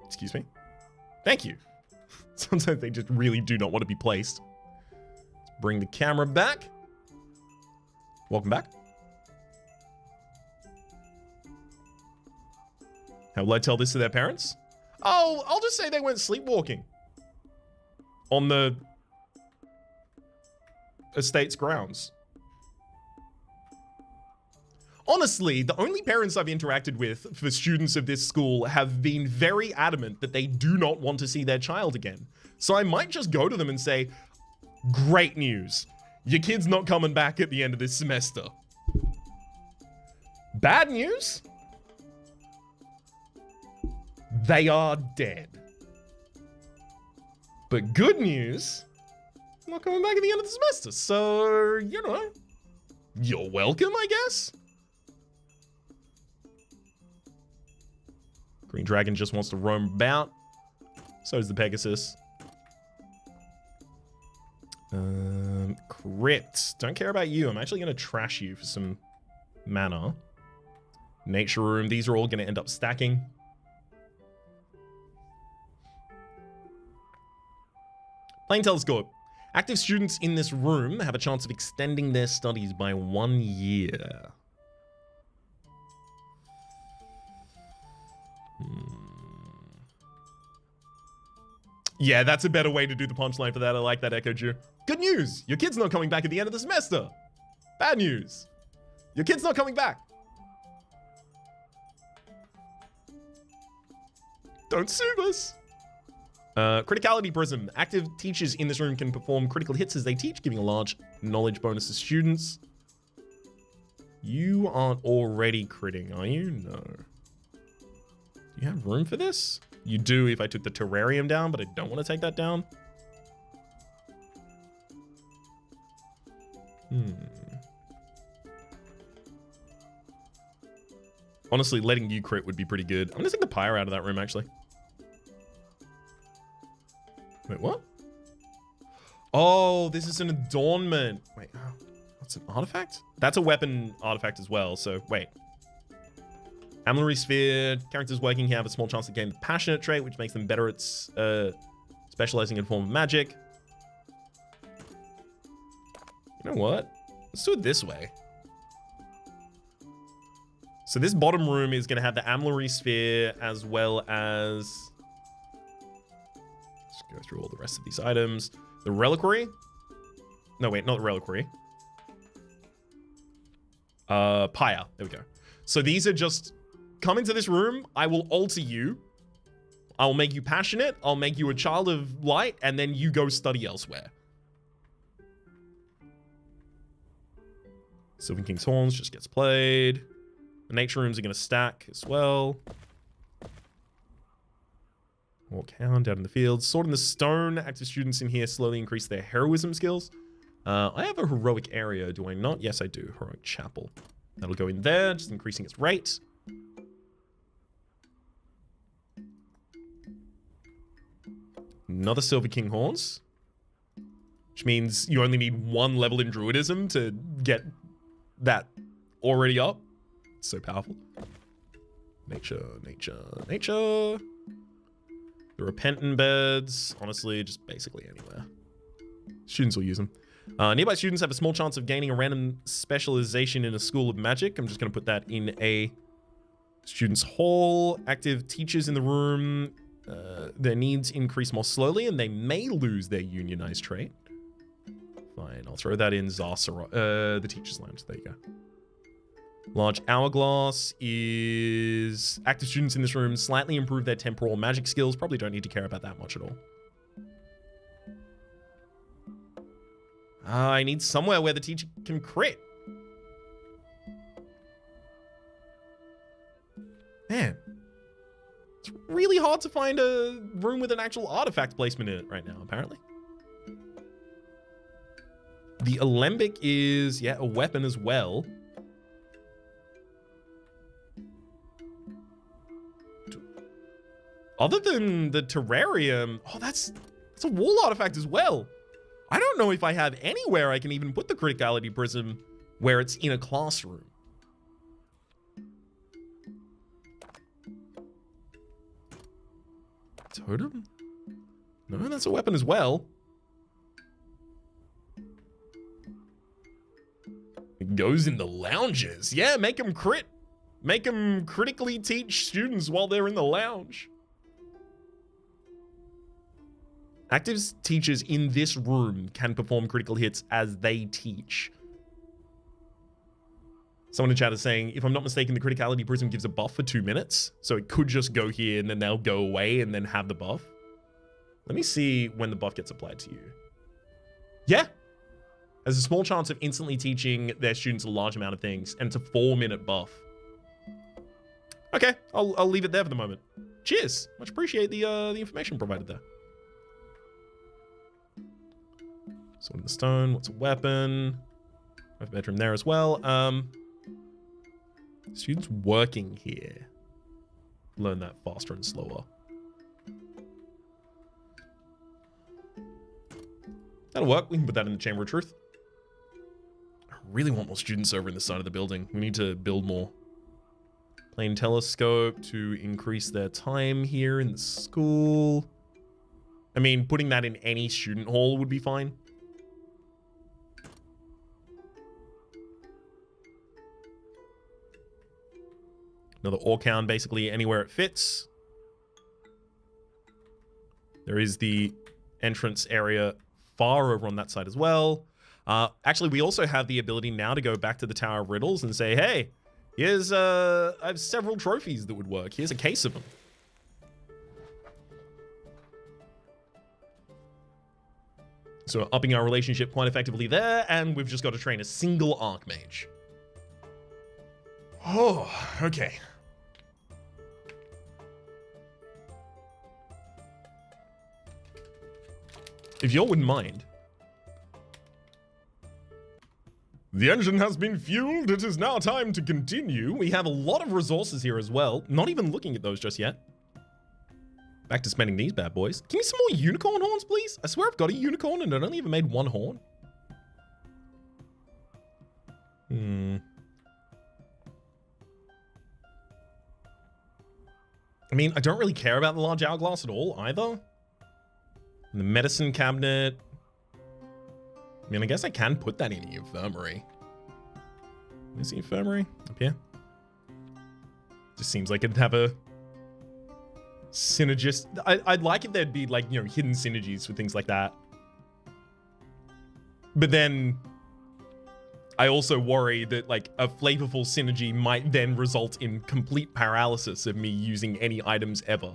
Excuse me. Thank you. Sometimes they just really do not want to be placed. Let's bring the camera back. Welcome back. How will I tell this to their parents? Oh, I'll just say they went sleepwalking on the estate's grounds. Honestly, the only parents I've interacted with for students of this school have been very adamant that they do not want to see their child again. So I might just go to them and say, great news. Your kid's not coming back at the end of this semester. Bad news? They are dead. But good news, not coming back at the end of the semester. So, you know, you're welcome, I guess. Green Dragon just wants to roam about. So does the Pegasus. Crypt. Don't care about you. I'm actually going to trash you for some mana. Nature Room. These are all going to end up stacking. Plane Telescope. Active students in this room have a chance of extending their studies by 1 year. Yeah, that's a better way to do the punchline for that. I like that, Echo Jew. Good news! Your kid's not coming back at the end of the semester. Bad news. Your kid's not coming back. Don't sue us. Criticality Prism. Active teachers in this room can perform critical hits as they teach, giving a large knowledge bonus to students. You aren't already critting, are you? No. Do you have room for this? You do if I took the terrarium down, but I don't want to take that down. Honestly, letting you crit would be pretty good. I'm gonna take the pyre out of that room, actually. Wait, what? Oh, this is an adornment. Wait, oh, that's an artifact? That's a weapon artifact as well, so wait. Amalary Sphere. Characters working here have a small chance to gain the Passionate trait, which makes them better at specializing in a form of magic. You know what? Let's do it this way. So this bottom room is going to have the Amalary Sphere as well as... Let's go through all the rest of these items. The Reliquary. No, wait, not the Reliquary. Pyre. There we go. So these are just... Come into this room, I will alter you. I'll make you passionate. I'll make you a child of light, and then you go study elsewhere. Sylvan King's Horns just gets played. The nature rooms are going to stack as well. Walk Hound down in the fields. Sword in the Stone. Active students in here slowly increase their heroism skills. I have a heroic area, do I not? Yes, I do. Heroic Chapel. That'll go in there, just increasing its rate. Another Silver King Horns. Which means you only need 1 level in Druidism to get that already up. It's so powerful. Nature, nature, nature. The Repentant Beds. Honestly, just basically anywhere. Students will use them. Nearby students have a small chance of gaining a random specialization in a school of magic. I'm just going to put that in a student's hall. Active teachers in the room. Their needs increase more slowly, and they may lose their unionized trait. Fine, I'll throw that in Zarsarot, the teacher's lounge. There you go. Large Hourglass is... Active students in this room slightly improve their temporal magic skills. Probably don't need to care about that much at all. I need somewhere where the teacher can crit. Man. It's really hard to find a room with an actual artifact placement in it right now, apparently. The Alembic is, yeah, a weapon as well. Other than the terrarium, oh, that's a wall artifact as well. I don't know if I have anywhere I can even put the criticality prism where it's in a classroom. Totem? No, that's a weapon as well. It goes in the lounges. Yeah, make them crit. Make them critically teach students while they're in the lounge. Active teachers in this room can perform critical hits as they teach. Someone in chat is saying, if I'm not mistaken, the criticality prism gives a buff for 2 minutes. So it could just go here and then they'll go away and then have the buff. Let me see when the buff gets applied to you. Yeah. There's a small chance of instantly teaching their students a large amount of things. And it's a 4-minute buff. Okay, I'll leave it there for the moment. Cheers. Much appreciate the information provided there. Sword in the stone. What's a weapon? I have a bedroom there as well. Students working here learn that faster and slower. That'll work. We can put that in the Chamber of Truth. I really want more students over in the side of the building. We need to build more. Plane telescope to increase their time here in the school. I mean, putting that in any student hall would be fine. Another Orcown, basically anywhere it fits. There is the entrance area far over on that side as well. Actually, we also have the ability now to go back to the Tower of Riddles and say, hey, here's, I have several trophies that would work. Here's a case of them. So we're upping our relationship quite effectively there, and we've just got to train a single Archmage. Oh, okay. If you all wouldn't mind. The engine has been fueled. It is now time to continue. We have a lot of resources here as well. Not even looking at those just yet. Back to spending these bad boys. Give me some more unicorn horns, please. I swear I've got a unicorn and it only even made 1 horn. I mean, I don't really care about the large hourglass at all either. And the medicine cabinet. I mean, I guess I can put that in the infirmary. Is the infirmary up here? Just seems like it'd have a synergist. I'd like if there'd be, like, you know, hidden synergies with things like that. But then I also worry that, like, a flavorful synergy might then result in complete paralysis of me using any items ever.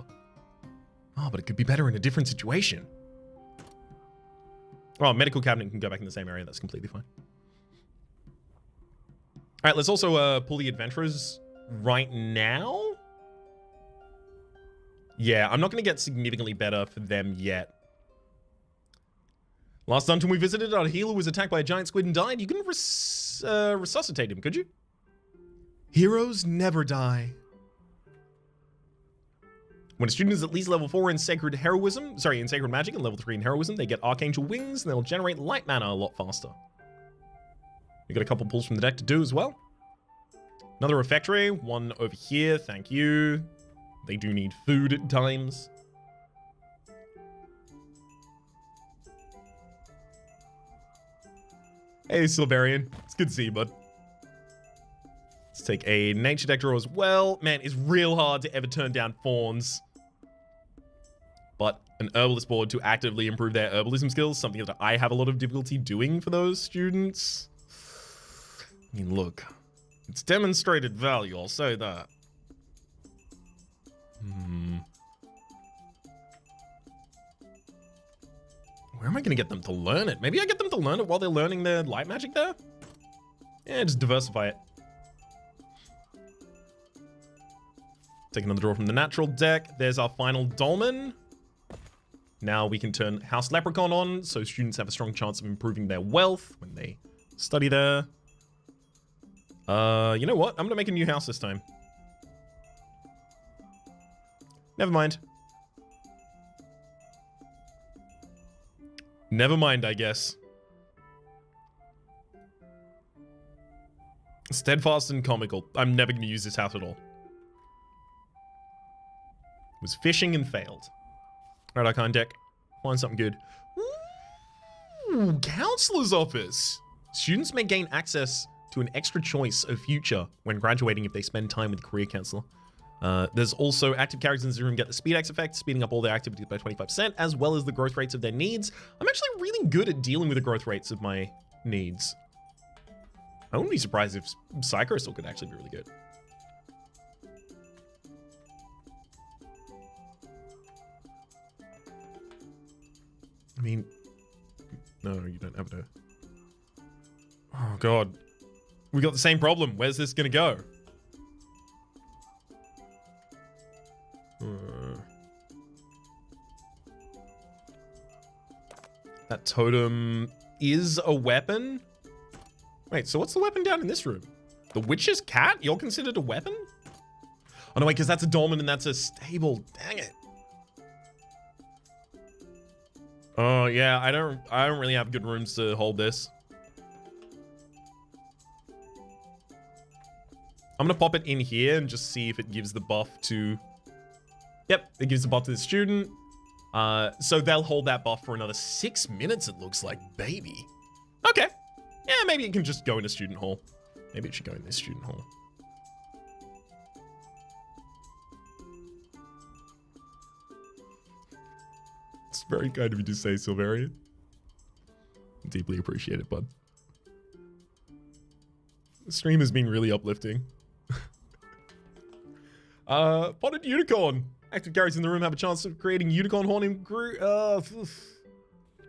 Oh, but it could be better in a different situation. Oh, medical cabinet can go back in the same area. That's completely fine. All right, let's also pull the adventurers right now. Yeah, I'm not going to get significantly better for them yet. Last dungeon we visited, our healer was attacked by a giant squid and died. You couldn't resuscitate him, could you? Heroes never die. When a student is at least level 4 in Sacred Heroism, in Sacred Magic and level 3 in Heroism, they get Archangel Wings and they'll generate light mana a lot faster. We got a couple pulls from the deck to do as well. Another refectory, one over here, thank you. They do need food at times. Hey, Silverian. It's good to see you, bud. Let's take a nature deck draw as well. Man, it's real hard to ever turn down fawns. But an herbalist board to actively improve their herbalism skills, something that I have a lot of difficulty doing for those students. I mean, look. It's demonstrated value, I'll say that. Where am I going to get them to learn it? Maybe I get them to learn it while they're learning their light magic there? Yeah, just diversify it. Take another draw from the natural deck. There's our final Dolmen. Now we can turn House Leprechaun on, so students have a strong chance of improving their wealth when they study there. You know what? I'm going to make a new house this time. Never mind. Never mind, I guess. Steadfast and comical. I'm never going to use this house at all. Was fishing and failed. All right, Archon deck. Find something good. Ooh, Counselor's Office. Students may gain access to an extra choice of future when graduating if they spend time with a career counselor. There's also active characters in this room get the speed X effect, speeding up all their activities by 25%, as well as the growth rates of their needs. I'm actually really good at dealing with the growth rates of my needs. I wouldn't be surprised if Psycho still could actually be really good. I mean, no, you don't have to. Oh, God. We got the same problem. Where's this going to go? That totem is a weapon? Wait, so what's the weapon down in this room? The witch's cat? You're considered a weapon? Oh, no, wait, because that's a dolmen and that's a stable. Dang it. Oh, yeah, I don't really have good rooms to hold this. I'm gonna pop it in here and just see if it gives the buff to... Yep, it gives the buff to the student. So they'll hold that buff for another 6 minutes, it looks like, baby. Okay. Yeah, maybe it can just go into student hall. Maybe it should go in this student hall. It's very kind of you to say, Silverian. Deeply appreciate it, bud. The stream has been really uplifting. Potted unicorn. Active characters in the room have a chance of creating unicorn horn in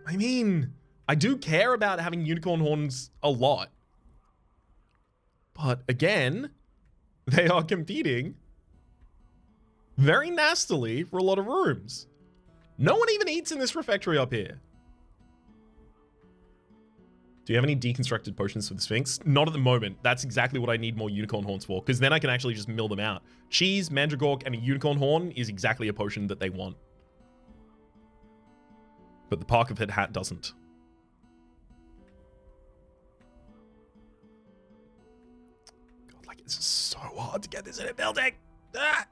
I mean, I do care about having unicorn horns a lot. But again, they are competing very nastily for a lot of rooms. No one even eats in this refectory up here. Do you have any deconstructed potions for the Sphynx? Not at the moment. That's exactly what I need more unicorn horns for, because then I can actually just mill them out. Cheese, mandragork, and a unicorn horn is exactly a potion that they want. But the Park of It hat doesn't. God, like, it's so hard to get this in a building. Ah!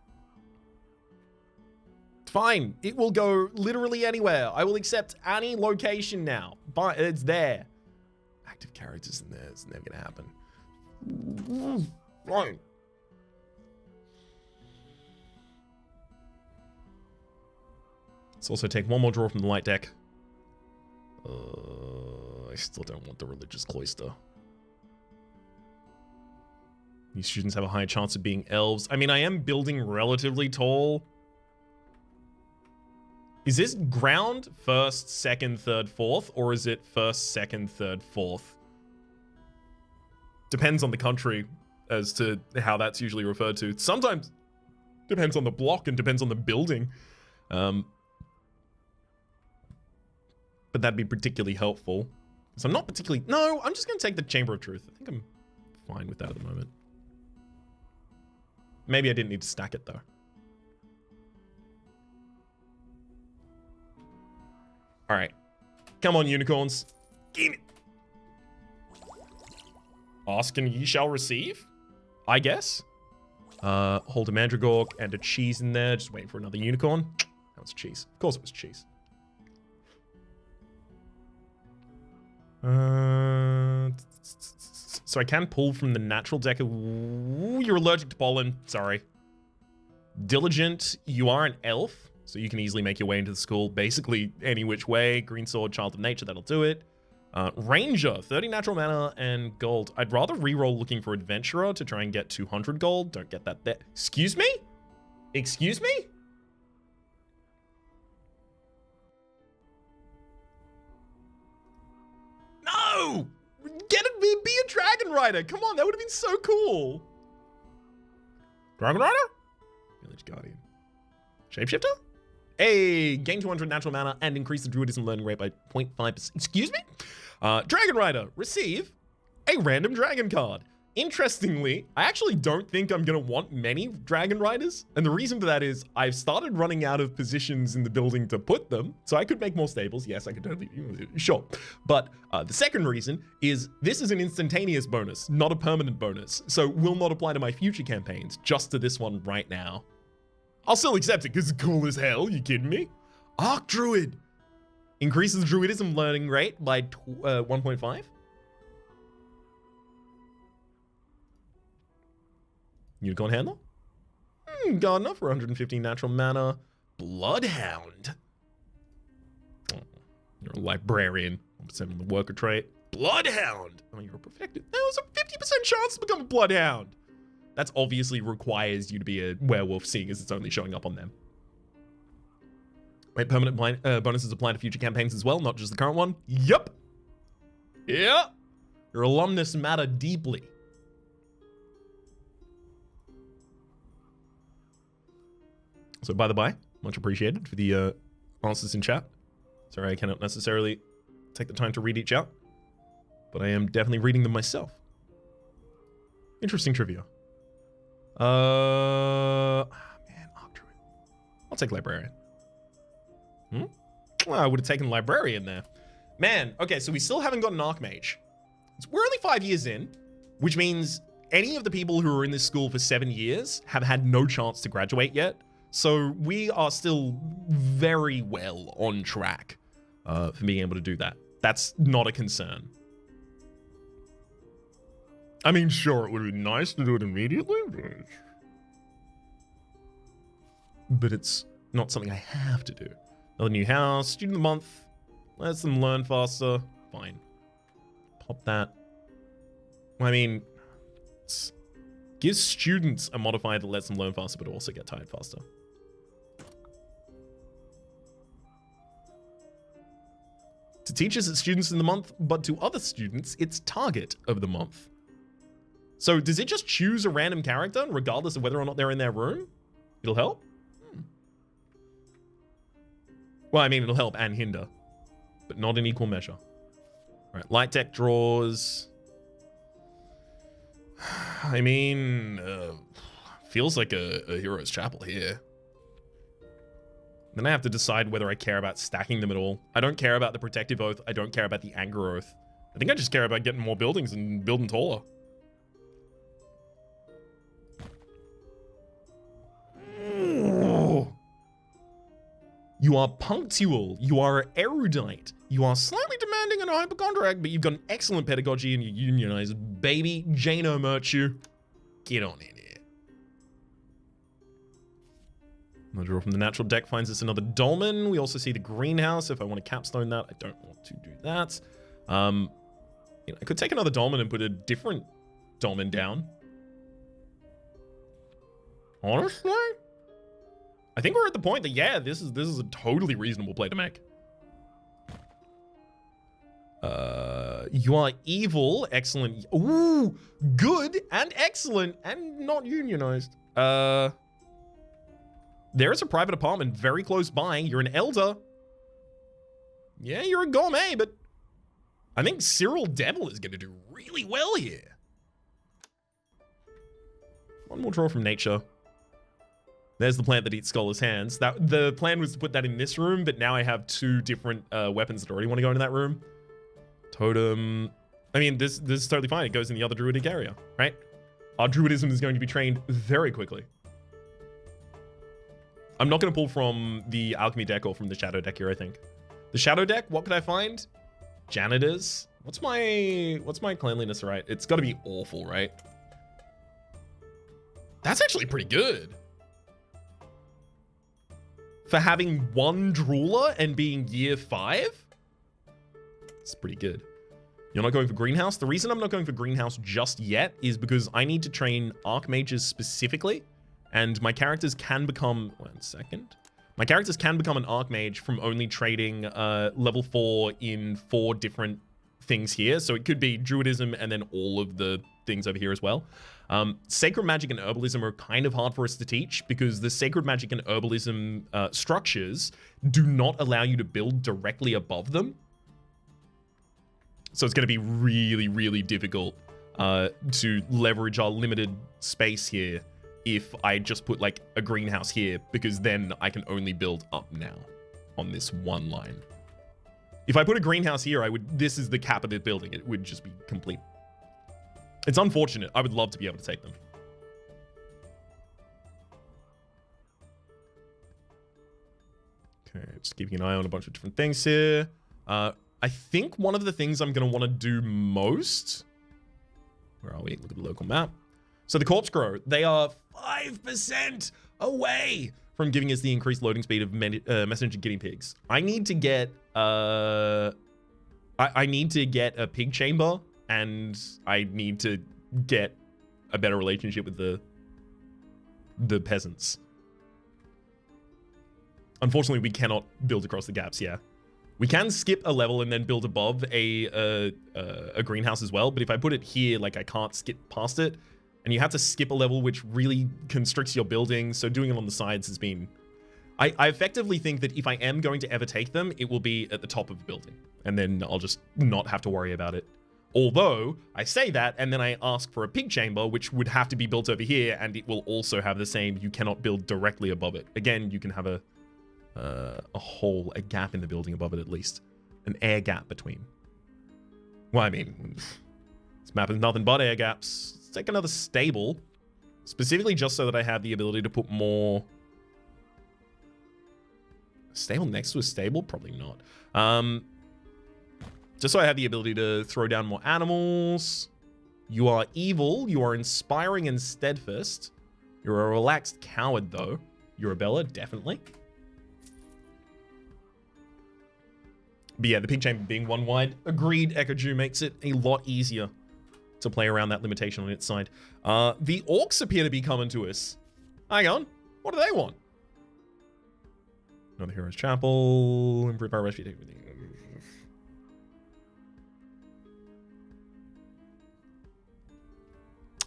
It's fine. It will go literally anywhere. I will accept any location now. But it's there. Active characters in there. It's never gonna happen. Fine. Let's also take one more draw from the light deck. I still don't want the religious cloister. These students have a higher chance of being elves. I mean, I am building relatively tall. Is this ground, first, second, third, fourth, or is it first, second, third, fourth? Depends on the country as to how that's usually referred to. Sometimes depends on the block and depends on the building. But that'd be particularly helpful. So I'm not particularly... No, I'm just going to take the Chamber of Truth. I think I'm fine with that at the moment. Maybe I didn't need to stack it, though. All right. Come on, unicorns. Give it. Ask and ye shall receive, I guess. Hold a mandragork and a cheese in there. Just waiting for another unicorn. That was cheese. Of course it was cheese. So I can pull from the natural deck. Ooh, you're allergic to pollen. Sorry. Diligent. You are an elf, so you can easily make your way into the school basically any which way. Green sword, child of nature, that'll do it. Ranger, 30 natural mana and gold. I'd rather reroll looking for adventurer to try and get 200 gold. Don't get that there. Excuse me? Excuse me? No! Get it, be a dragon rider. Come on, that would have been so cool. Dragon rider? Village guardian. Shapeshifter? Hey, gain 200 natural mana and increase the druidism learning rate by 0.5%. Excuse me? Dragon Rider, receive a random dragon card. Interestingly, I actually don't think I'm going to want many Dragon Riders. And the reason for that is I've started running out of positions in the building to put them. So I could make more stables. Yes, I could totally, sure. But the second reason is this is an instantaneous bonus, not a permanent bonus. So will not apply to my future campaigns, just to this one right now. I'll still accept it because it's cool as hell. You kidding me? Archdruid increases druidism learning rate by 1.5. Unicorn Handler? Gardener for 115 natural mana. Bloodhound. Oh, you're a librarian. 1% on the worker trait. Bloodhound. Oh, you're a protected. There was a 50% chance to become a bloodhound. That's obviously requires you to be a werewolf, seeing as it's only showing up on them. Wait, permanent bonuses apply to future campaigns as well, not just the current one? Yup. Yeah. Your alumnus matter deeply. So, by the by, much appreciated for the answers in chat. Sorry, I cannot necessarily take the time to read each out, but I am definitely reading them myself. Interesting trivia. Man, Archdruid. I'll take Librarian. Well, I would have taken Librarian there. Man, okay, so we still haven't got an Archmage. We're only 5 years in, which means any of the people who are in this school for 7 years have had no chance to graduate yet. So we are still very well on track for being able to do that. That's not a concern. I mean, sure, it would be nice to do it immediately, but it's not something I have to do. Another new house, student of the month, lets them learn faster, fine. Pop that. I mean, gives students a modifier that lets them learn faster, but also get tired faster. To teachers, it's students in the month, but to other students, it's target of the month. So does it just choose a random character, regardless of whether or not they're in their room? It'll help? Well, I mean, it'll help and hinder, but not in equal measure. All right, light tech draws. I mean, feels like a hero's chapel here. Then I have to decide whether I care about stacking them at all. I don't care about the protective oath. I don't care about the anger oath. I think I just care about getting more buildings and building taller. You are punctual. You are erudite. You are slightly demanding and a hypochondriac, but you've got an excellent pedagogy and you unionize. Baby, Jano Merchu. Get on in here. Another draw from the natural deck finds us another dolmen. We also see the greenhouse. If I want to capstone that, I don't want to do that. You know, I could take another dolmen and put a different dolmen down. Honestly, I think we're at the point that, yeah, this is a totally reasonable play to make. You are evil, excellent. Ooh, good and excellent and not unionized. There is a private apartment very close by. You're an elder. Yeah, you're a gourmet, but I think Cyril Devil is going to do really well here. One more draw from nature. There's the plant that eats Scholar's hands. The plan was to put that in this room, but now I have two different weapons that already want to go into that room. Totem. I mean, this is totally fine. It goes in the other druidic area, right? Our druidism is going to be trained very quickly. I'm not going to pull from the alchemy deck or from the shadow deck here, I think. The shadow deck, what could I find? Janitors. What's my cleanliness, right? It's got to be awful, right? That's actually pretty good. For having one drooler and being year 5? It's pretty good. You're not going for greenhouse? The reason I'm not going for greenhouse just yet is because I need to train archmages specifically, and my characters can become... 1 second. My characters can become an archmage from only trading level 4 in 4 different things here. So it could be druidism and then all of the things over here as well. Sacred magic and herbalism are kind of hard for us to teach because the sacred magic and herbalism structures do not allow you to build directly above them. So it's going to be really, really difficult to leverage our limited space here if I just put like a greenhouse here, because then I can only build up now on this one line. If I put a greenhouse here, this is the cap of the building. It would just be complete. It's unfortunate. I would love to be able to take them. Okay, just keeping an eye on a bunch of different things here. I think one of the things I'm going to want to do most... Where are we? Look at the local map. So the Corpse Grow, they are 5% away from giving us the increased loading speed of messenger guinea pigs. I need to get... I need to get a pig chamber, and I need to get a better relationship with the peasants. Unfortunately, we cannot build across the gaps, yeah. We can skip a level and then build above a greenhouse as well, but if I put it here, like, I can't skip past it, and you have to skip a level, which really constricts your building, so doing it on the sides has been... I effectively think that if I am going to ever take them, it will be at the top of the building, and then I'll just not have to worry about it. Although, I say that, and then I ask for a pig chamber, which would have to be built over here, and it will also have the same, you cannot build directly above it. Again, you can have a hole, a gap in the building above it at least. An air gap between. Well, I mean, this map is nothing but air gaps. Let's take another stable. Specifically just so that I have the ability to put more... A stable next to a stable? Probably not. Just so I have the ability to throw down more animals. You are evil. You are inspiring and steadfast. You're a relaxed coward, though. You're a Bella, definitely. But yeah, the pig chamber being one wide. Agreed, Echo makes it a lot easier to play around that limitation on its side. The orcs appear to be coming to us. Hang on. What do they want? Another Hero's Chapel. Improve our recipe.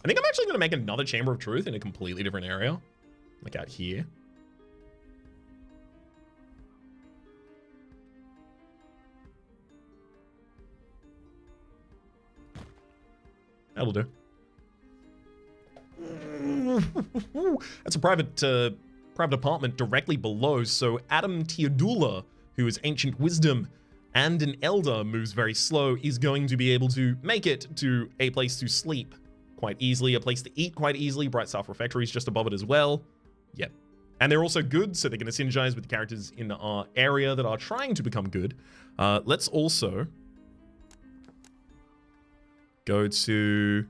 I think I'm actually going to make another Chamber of Truth in a completely different area. Like out here. That'll do. That's a private apartment directly below. So Adam Teodula, who is Ancient Wisdom and an Elder, moves very slow, is going to be able to make it to a place to sleep quite easily, a place to eat quite easily. Bright South Refectory is just above it as well. Yep. And they're also good, so they're going to synergize with the characters in our area that are trying to become good. Let's also... go to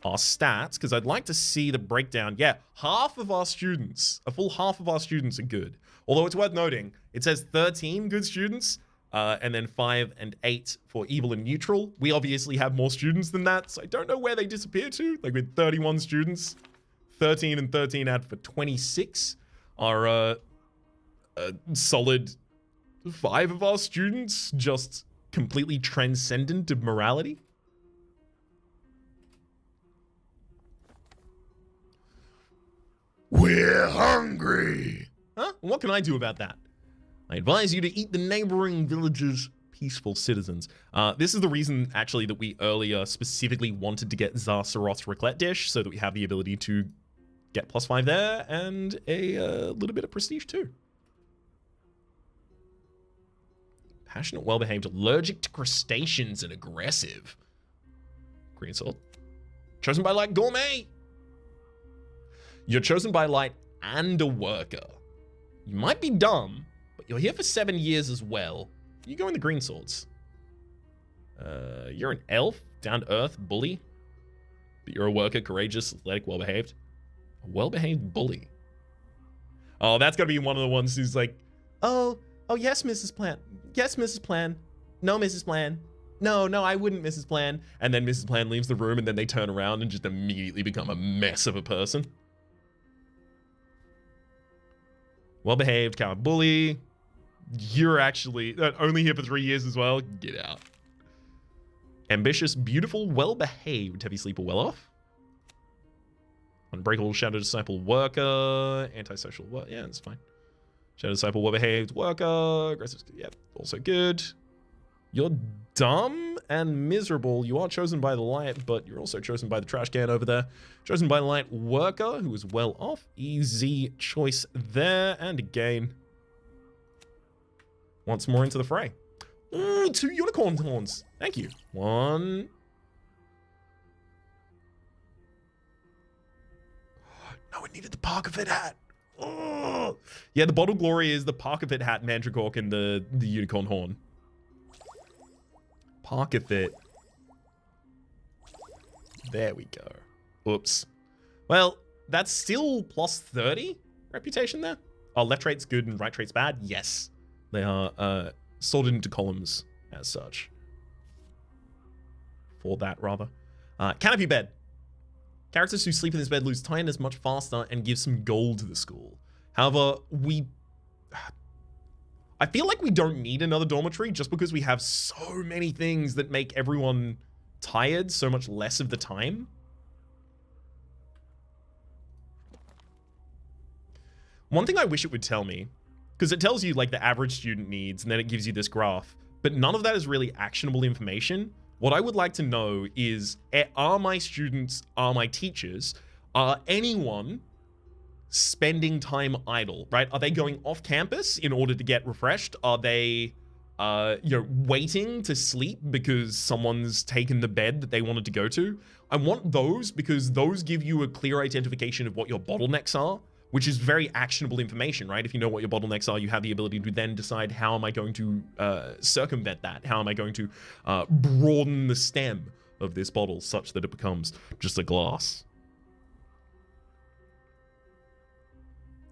our stats, because I'd like to see the breakdown. Yeah, half of our students, a full half of our students are good. Although it's worth noting, it says 13 good students, and then 5 and 8 for evil and neutral. We obviously have more students than that, so I don't know where they disappear to. Like with 31 students, 13 and 13 add for 26 are a solid 5 of our students just completely transcendent of morality. We're hungry. Huh? What can I do about that? I advise you to eat the neighboring villages' peaceful citizens. This is the reason, actually, that we earlier specifically wanted to get Zarsaroth's raclette dish, so that we have the ability to get +5 there, and a little bit of prestige, too. Passionate, well-behaved, allergic to crustaceans, and aggressive. Green sword. Chosen by Light Gourmet. You're chosen by Light and a worker. You might be dumb, but you're here for 7 years as well. You go in the green swords. You're an elf, down to earth, bully. But you're a worker, courageous, athletic, well-behaved. A well-behaved bully. Oh, that's gotta be one of the ones who's like, oh, yes, Mrs. Plan. Yes, Mrs. Plan. No, Mrs. Plan. No, I wouldn't, Mrs. Plan. And then Mrs. Plan leaves the room, and then they turn around and just immediately become a mess of a person. Well-behaved, kind of bully. You're actually only here for 3 years as well. Get out. Ambitious, beautiful, well-behaved. Heavy sleeper, well-off. Unbreakable, Shadow Disciple, worker. Antisocial, yeah, that's fine. Shadow Disciple, well-behaved, worker. Aggressive, yep, also good. You're dumb and miserable. You are chosen by the light, but you're also chosen by the trash can over there. Chosen by the light worker, who is well off. Easy choice there. And again, once more into the fray. Ooh, 2 unicorn horns. Thank you. 1. No, it needed the Parker Fit hat. Oh. Yeah, the Bottle Glory is the Parker Fit Hat, Mandragork, and the Unicorn Horn. Parker Fit. There we go. Oops. Well, that's still plus 30 reputation there. Oh, left trait's good and right trait's bad? Yes. They are sorted into columns as such. For that, rather. Canopy bed. Characters who sleep in this bed lose tiredness much faster and give some gold to the school. However, I feel like we don't need another dormitory just because we have so many things that make everyone tired so much less of the time. One thing I wish it would tell me, because it tells you like the average student needs and then it gives you this graph, but none of that is really actionable information. What I would like to know is, are my students, are my teachers, are anyone spending time idle, right? Are they going off campus in order to get refreshed? Are they, waiting to sleep because someone's taken the bed that they wanted to go to? I want those because those give you a clear identification of what your bottlenecks are, which is very actionable information, right? If you know what your bottlenecks are, you have the ability to then decide how am I going to circumvent that? How am I going to broaden the stem of this bottle such that it becomes just a glass?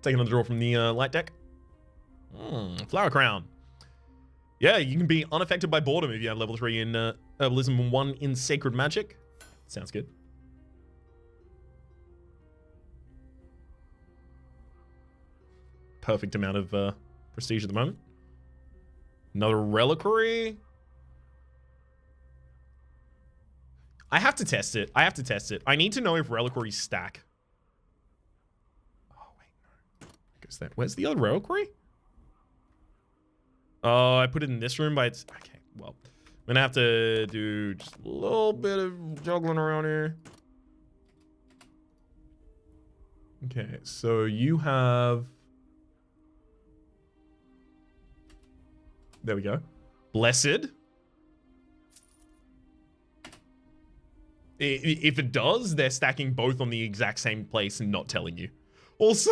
Take another draw from the light deck. Flower Crown. Yeah, you can be unaffected by boredom if you have level 3 in Herbalism and 1 in Sacred Magic. Sounds good. Perfect amount of prestige at the moment. Another reliquary. I have to test it. I need to know if reliquaries stack. Oh, wait, no. Goes there. Where's the other reliquary? Oh, I put it in this room, but it's... Okay, well. I'm gonna have to do just a little bit of juggling around here. Okay, so you have... There we go. Blessed. If it does, they're stacking both on the exact same place and not telling you. Also,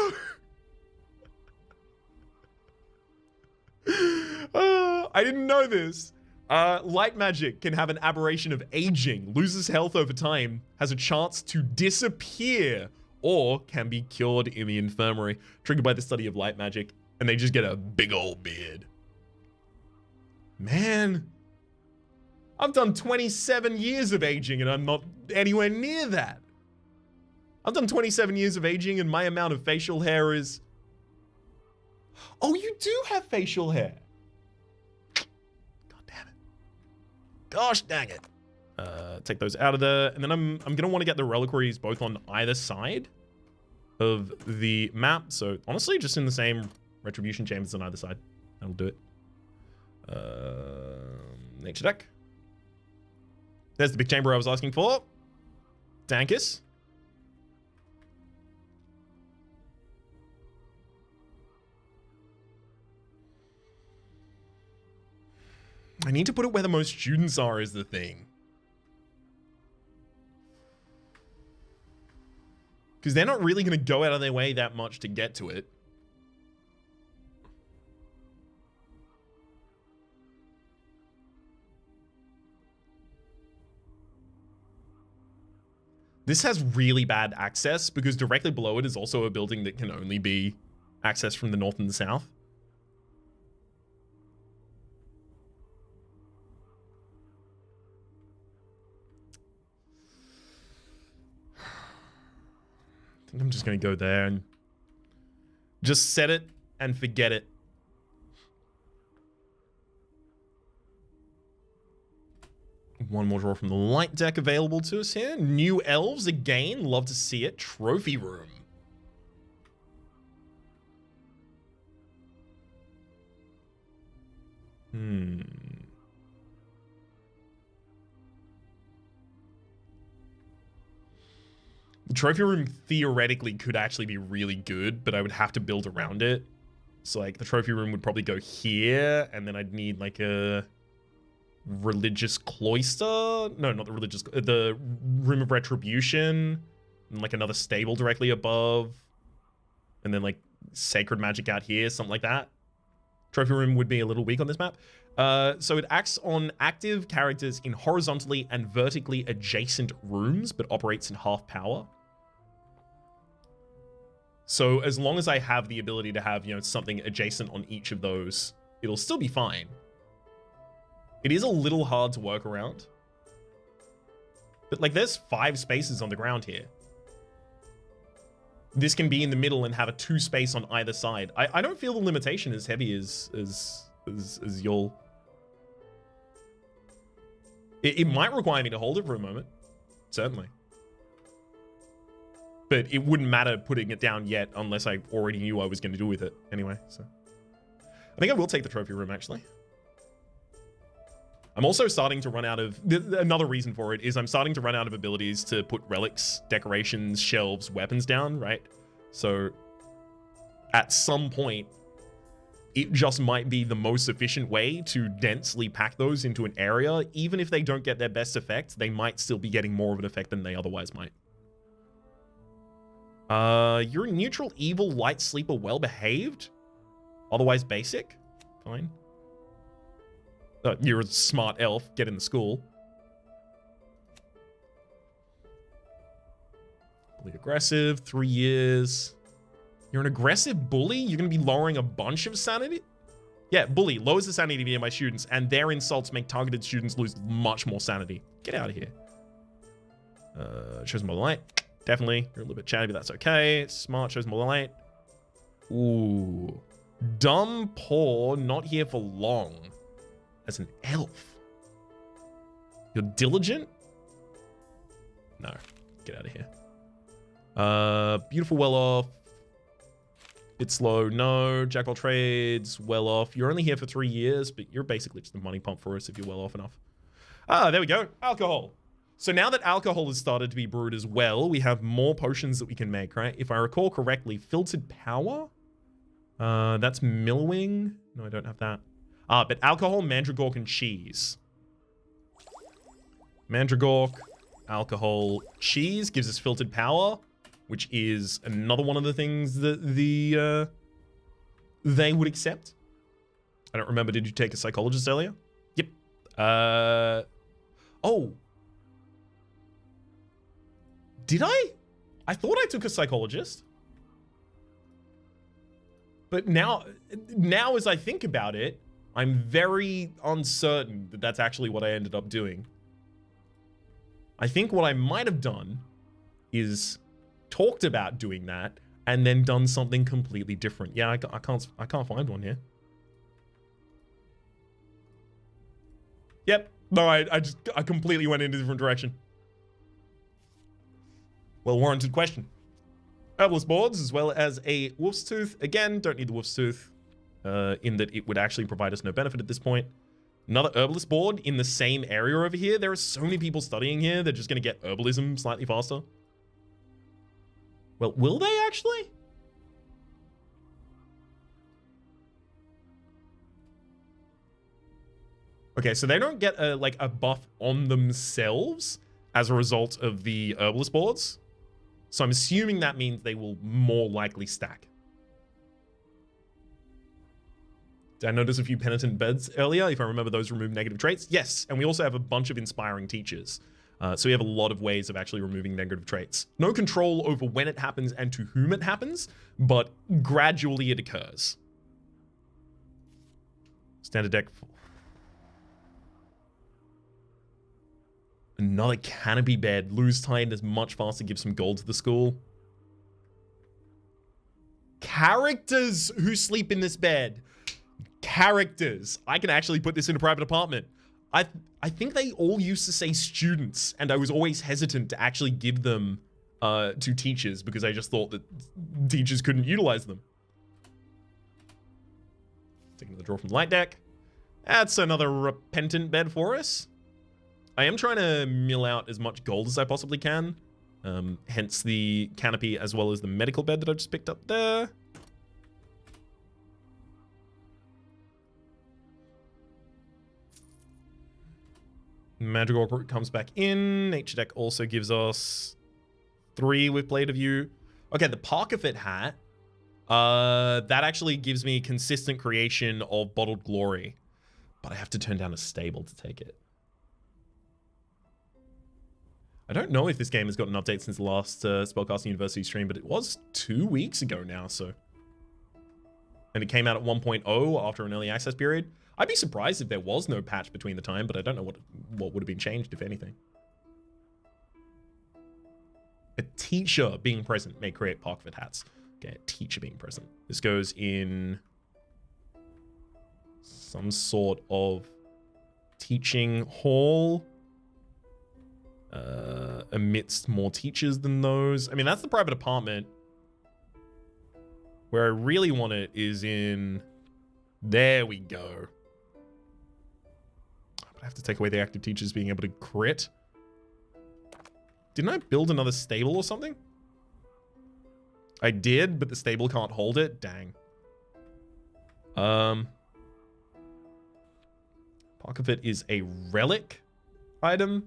I didn't know this. Light magic can have an aberration of aging, loses health over time, has a chance to disappear, or can be cured in the infirmary, triggered by the study of light magic, and they just get a big old beard. Man, I've done 27 years of aging and I'm not anywhere near that. I've done 27 years of aging and my amount of facial hair is... Oh, you do have facial hair. God damn it. Gosh dang it. Take those out of there. And then I'm going to want to get the reliquaries both on either side of the map. So honestly, just in the same retribution chambers on either side. That'll do it. Nature deck. There's the big chamber I was asking for. Dankus. I need to put it where the most students are is the thing. Because they're not really going to go out of their way that much to get to it. This has really bad access because directly below it is also a building that can only be accessed from the north and the south. I think I'm just going to go there and just set it and forget it. One more draw from the light deck available to us here. New elves again. Love to see it. Trophy room. The trophy room theoretically could actually be really good, but I would have to build around it. So like the trophy room would probably go here, and then I'd need like a religious cloister. No, not the religious, the room of retribution, and like another stable directly above, and then like sacred magic out here, something like that. Trophy room would be a little weak on this map. So it acts on active characters in horizontally and vertically adjacent rooms, but operates in half power. So as long as I have the ability to have, you know, something adjacent on each of those, it'll still be fine. It is a little hard to work around. But like there's 5 spaces on the ground here. This can be in the middle and have a 2 space on either side. I don't feel the limitation as heavy as you'll. It might require me to hold it for a moment. Certainly. But it wouldn't matter putting it down yet unless I already knew what I was going to do with it anyway. So I think I will take the trophy room, actually. I'm also starting to run out of... Another reason for it is I'm starting to run out of abilities to put relics, decorations, shelves, weapons down, right? So at some point, it just might be the most efficient way to densely pack those into an area. Even if they don't get their best effect, they might still be getting more of an effect than they otherwise might. You're a neutral, evil, light sleeper, well-behaved. Otherwise basic. Fine. You're a smart elf. Get in the school. Bully aggressive. 3 years. You're an aggressive bully? You're going to be lowering a bunch of sanity? Yeah, bully. Lowers the sanity of my students, and their insults make targeted students lose much more sanity. Get out of here. Shows more light. Definitely. You're a little bit chatty, but that's okay. Smart. Shows more light. Ooh. Dumb, poor, not here for long. As an elf. You're diligent? No. Get out of here. Beautiful, well off. Bit slow. No. Jack of all trades. Well off. You're only here for 3 years, but you're basically just a money pump for us if you're well off enough. Ah, there we go. Alcohol. So now that alcohol has started to be brewed as well, we have more potions that we can make, right? If I recall correctly, filtered power. That's millowing. No, I don't have that. But alcohol, mandragork, and cheese. Mandragork, alcohol, cheese gives us filtered power, which is another one of the things that they would accept. I don't remember. Did you take a psychologist earlier? Yep. Oh. Did I? I thought I took a psychologist. But now as I think about it, I'm very uncertain that that's actually what I ended up doing. I think what I might have done is talked about doing that and then done something completely different. Yeah, I can't find one here. Yep. No, I completely went in a different direction. Well-warranted question. Herbalist boards, as well as a wolf's tooth. Again, don't need the wolf's tooth. In that it would actually provide us no benefit at this point. Another herbalist board in the same area over here. There are so many people studying here. They're just going to get herbalism slightly faster. Well, will they actually? Okay, so they don't get like a buff on themselves as a result of the herbalist boards. So I'm assuming that means they will more likely stack. Did I notice a few penitent beds earlier? If I remember, those remove negative traits. Yes, and we also have a bunch of inspiring teachers. So we have a lot of ways of actually removing negative traits. No control over when it happens and to whom it happens, but gradually it occurs. Standard deck. Another canopy bed. Lose tiredness much faster. Give some gold to the school. Characters who sleep in this bed. Characters. I can actually put this in a private apartment. I think they all used to say students, and I was always hesitant to actually give them to teachers because I just thought that teachers couldn't utilize them. Taking the draw from the light deck. That's another repentant bed for us. I am trying to mill out as much gold as I possibly can. Hence the canopy as well as the medical bed that I just picked up there. Magical Root comes back in. Nature deck also gives us 3 with Blade of View. Okay, the Parkerfoot hat. That actually gives me consistent creation of bottled glory, but I have to turn down a stable to take it. I don't know if this game has got an update since the last Spellcaster University stream, but it was 2 weeks ago now, so. And it came out at 1.0 after an early access period. I'd be surprised if there was no patch between the time, but I don't know what would have been changed, if anything. A teacher being present may create Parkford hats. Okay, a teacher being present. This goes in some sort of teaching hall. Amidst more teachers than those. I mean, that's the private apartment. Where I really want it is in... There we go. But I have to take away the active teachers being able to crit. Didn't I build another stable or something? I did, but the stable can't hold it. Dang. Part of it is a relic item.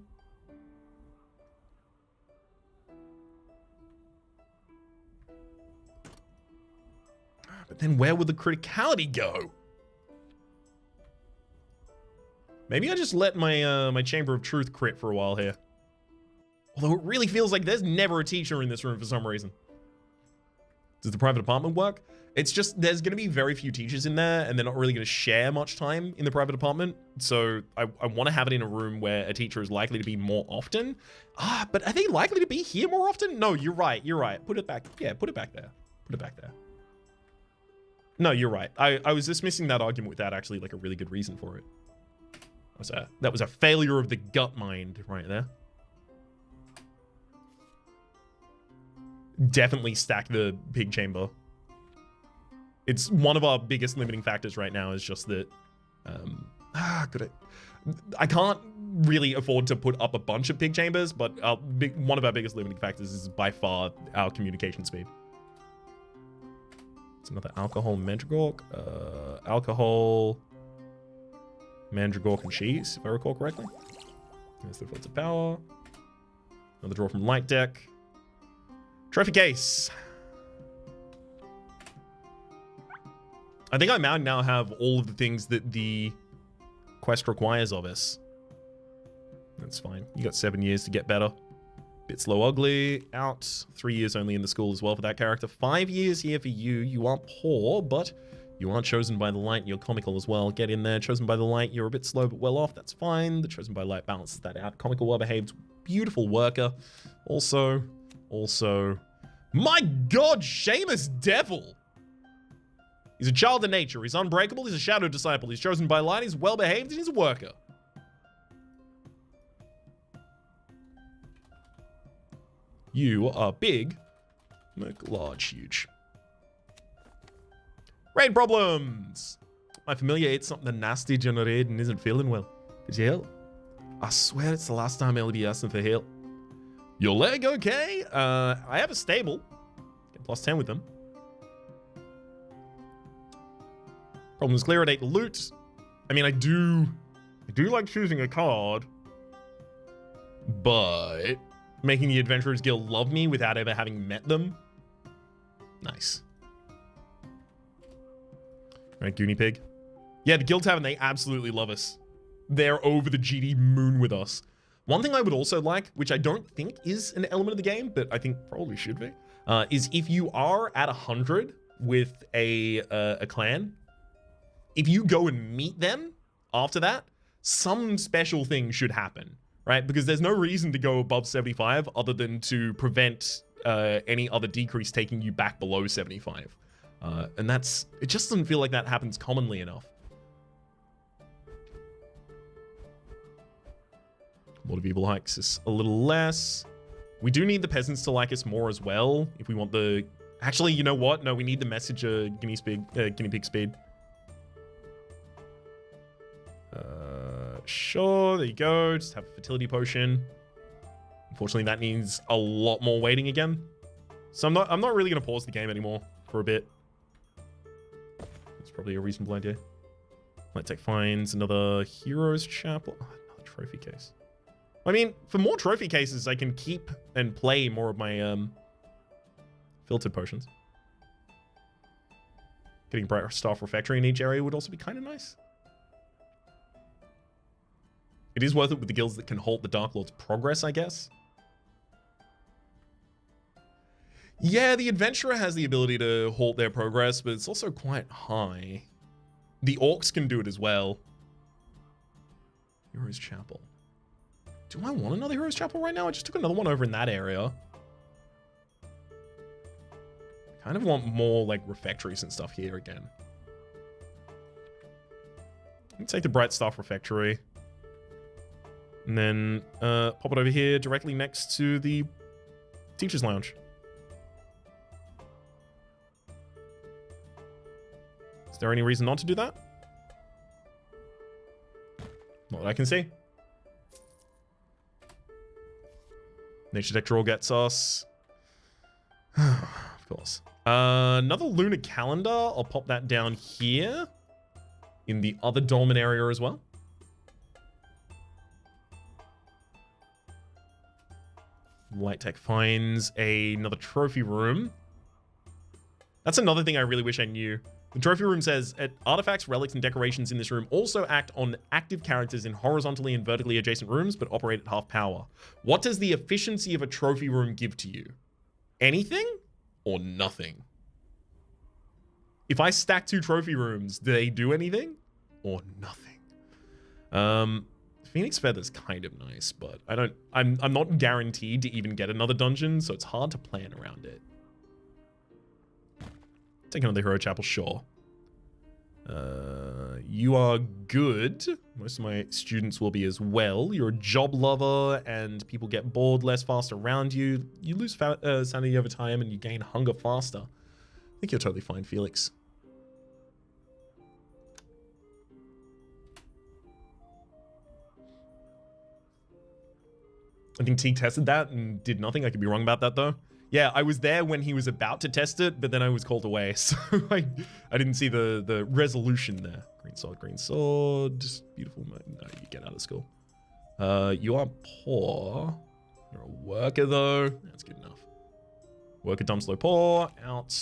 But then where would the criticality go? Maybe I just let my my Chamber of Truth crit for a while here. Although it really feels like there's never a teacher in this room for some reason. Does the private apartment work? It's just, there's going to be very few teachers in there, and they're not really going to share much time in the private apartment. So I want to have it in a room where a teacher is likely to be more often. But are they likely to be here more often? No, you're right. You're right. Put it back. Yeah, put it back there. Put it back there. No, you're right. I was dismissing that argument without actually like a really good reason for it. That was a failure of the gut mind right there. Definitely stack the pig chamber. It's one of our biggest limiting factors right now is just that I can't really afford to put up a bunch of pig chambers, but one of our biggest limiting factors is by far our communication speed. It's another alcohol mandragork. Alcohol, mandragork, and cheese, if I recall correctly. There's the filter power. Another draw from light deck. Trophy case. I think I now have all of the things that the quest requires of us. That's fine. You got 7 years to get better. Bit slow ugly. Out. 3 years only in the school as well for that character. 5 years here for you. You are poor, but you are chosen by the light. You're comical as well. Get in there. Chosen by the light. You're a bit slow but well off. That's fine. The chosen by light balances that out. Comical, well behaved. Beautiful worker. Also, my God, Seamus Devil. He's a child of nature. He's unbreakable. He's a shadow disciple. He's chosen by light. He's well behaved and he's a worker. You are big, large, huge. Raid problems. My familiar ate something nasty during the raid and isn't feeling well. Could you help? I swear it's the last time I'll be asking for help. Your leg okay? I have a stable. Get plus 10 with them. Problems clear at 8 loot. I mean, I do like choosing a card, but making the Adventurers Guild love me without ever having met them. Nice. All right, Goonie Pig. Yeah, the Guild Tavern, they absolutely love us. They're over the GD moon with us. One thing I would also like, which I don't think is an element of the game, but I think probably should be, is if you are at 100 with a clan, if you go and meet them after that, some special thing should happen, right? Because there's no reason to go above 75 other than to prevent any other decrease taking you back below 75. And it just doesn't feel like that happens commonly enough. Lord of Evil likes us a little less. We do need the peasants to like us more as well. If we want the... Actually, you know what? No, we need the messenger guinea pig speed. Sure, there you go. Just have a fertility potion. Unfortunately, that needs a lot more waiting again. So I'm not really going to pause the game anymore for a bit. It's probably a reasonable idea. Light Tech finds another Heroes Chapel. Oh, another trophy case. I mean, for more trophy cases, I can keep and play more of my filtered potions. Getting bright staff refectory in each area would also be kind of nice. It is worth it with the guilds that can halt the Dark Lord's progress, I guess. Yeah, the Adventurer has the ability to halt their progress, but it's also quite high. The Orcs can do it as well. Heroes Chapel. Do I want another Heroes Chapel right now? I just took another one over in that area. I kind of want more, like, refectories and stuff here again. Let me take the Bright Staff Refectory. And then pop it over here directly next to the Teacher's Lounge. Is there any reason not to do that? Not that I can see. Nature Deck draw gets us. Of course. Another lunar calendar. I'll pop that down here. In the other dolmen area as well. Light Tech finds another trophy room. That's another thing I really wish I knew. The trophy room says, artifacts, relics, and decorations in this room also act on active characters in horizontally and vertically adjacent rooms, but operate at half power. What does the efficiency of a trophy room give to you? Anything or nothing? If I stack 2 trophy rooms, do they do anything or nothing? Phoenix Feather's kind of nice, but I'm not guaranteed to even get another dungeon, so it's hard to plan around it. Take another Hero Chapel, sure. You are good. Most of my students will be as well. You're a job lover, and people get bored less fast around you. You lose sanity over time, and you gain hunger faster. I think you're totally fine, Felix. I think T tested that and did nothing. I could be wrong about that, though. Yeah, I was there when he was about to test it, but then I was called away, so I didn't see the resolution there. Green sword, green sword. Beautiful. No, you get out of school. You are poor. You're a worker, though. That's good enough. Worker, dumb, slow, poor. Out.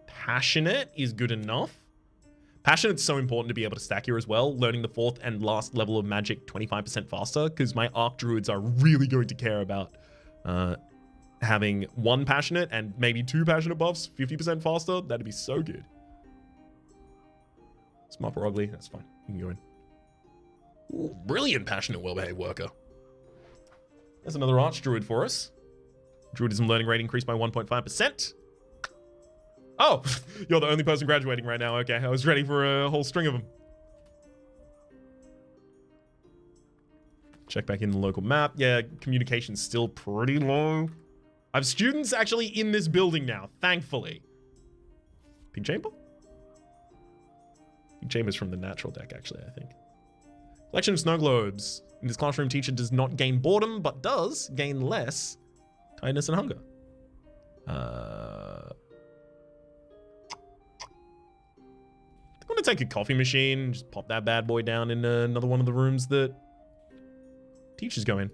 Passionate is good enough. Passionate's so important to be able to stack here as well. Learning the 4th and last level of magic 25% faster, because my Arc Druids are really going to care about having 1 passionate and maybe 2 passionate buffs 50% faster. That'd be so good. Smart or ugly, that's fine. You can go in. Ooh, brilliant passionate well-behaved worker. There's another Arch Druid for us. Druidism learning rate increased by 1.5%. Oh, you're the only person graduating right now. Okay, I was ready for a whole string of them. Check back in the local map. Yeah, communication's still pretty low. I have students actually in this building now, thankfully. Pink Chamber? Pink Chamber's from the natural deck, actually, I think. Collection of snow globes. In this classroom, teacher does not gain boredom, but does gain less tiredness and hunger. I'm gonna take a coffee machine, just pop that bad boy down in another one of the rooms that teachers go in.